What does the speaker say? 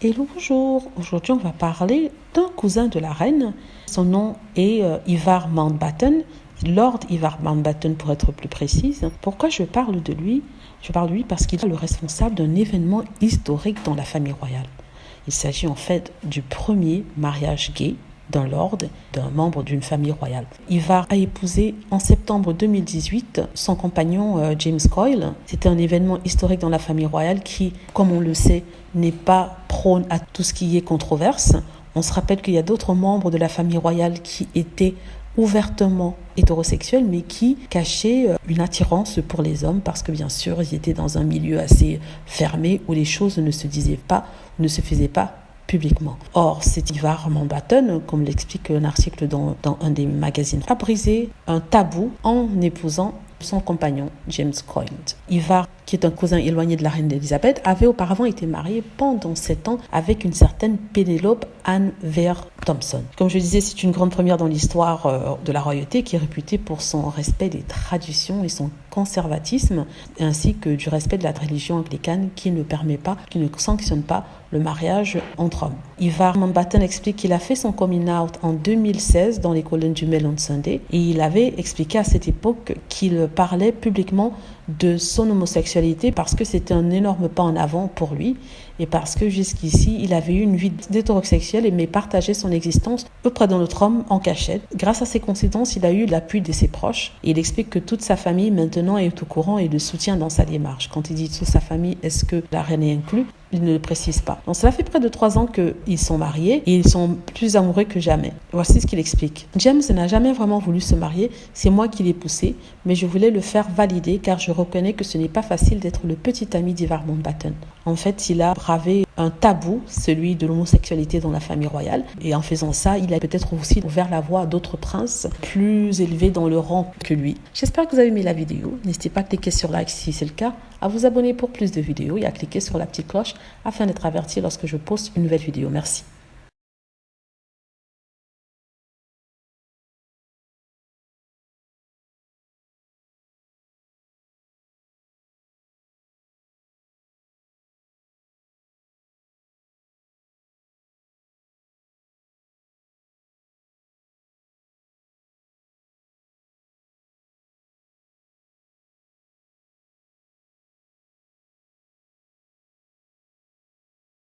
Hello, bonjour. Aujourd'hui, on va parler d'un cousin de la reine. Son nom est Ivar Mountbatten, Lord Ivar Mountbatten pour être plus précise. Pourquoi je parle de lui? Je parle de lui parce qu'il est le responsable d'un événement historique dans la famille royale. Il s'agit en fait du premier mariage gay d'un lord, d'un membre d'une famille royale. Ivar a épousé en septembre 2018 son compagnon James Coyle. C'était un événement historique dans la famille royale qui, comme on le sait, n'est pas prône à tout ce qui est controverse. On se rappelle qu'il y a d'autres membres de la famille royale qui étaient ouvertement hétérosexuels, mais qui cachaient une attirance pour les hommes parce que bien sûr, ils étaient dans un milieu assez fermé où les choses ne se disaient pas, ne se faisaient pas publiquement. Or, c'est Ivar Mountbatten, comme l'explique un article dans un des magazines, a brisé un tabou en épousant son compagnon James Coyle. Ivar, qui est un cousin éloigné de la reine Elisabeth, avait auparavant été marié pendant 7 ans avec une certaine Pénélope Anne Vere Thompson. Comme je disais, c'est une grande première dans l'histoire de la royauté qui est réputée pour son respect des traditions et son conservatisme, ainsi que du respect de la religion anglicane qui ne sanctionne pas le mariage entre hommes. Ivar Mountbatten explique qu'il a fait son coming out en 2016 dans les colonnes du Mail on Sunday et il avait expliqué à cette époque qu'il parlait publiquement de son homosexualité parce que c'était un énorme pas en avant pour lui et parce que jusqu'ici il avait eu une vie d'hétérosexuel mais partageait son existence auprès d'un autre homme en cachette. Grâce à ces coïncidences, il a eu l'appui de ses proches et il explique que toute sa famille maintenant est au courant et le soutient dans sa démarche. Quand il dit toute sa famille, est-ce que la reine est inclue? Il ne le précise pas. Donc cela fait près de 3 ans qu'ils sont mariés et ils sont plus amoureux que jamais. Voici ce qu'il explique. James n'a jamais vraiment voulu se marier, c'est moi qui l'ai poussé, mais je voulais le faire valider car je reconnais que ce n'est pas facile d'être le petit ami d'Ivar Mountbatten. En fait, il a bravé un tabou, celui de l'homosexualité dans la famille royale. Et en faisant ça, il a peut-être aussi ouvert la voie à d'autres princes plus élevés dans le rang que lui. J'espère que vous avez aimé la vidéo. N'hésitez pas à cliquer sur like si c'est le cas, à vous abonner pour plus de vidéos et à cliquer sur la petite cloche afin d'être averti lorsque je poste une nouvelle vidéo. Merci.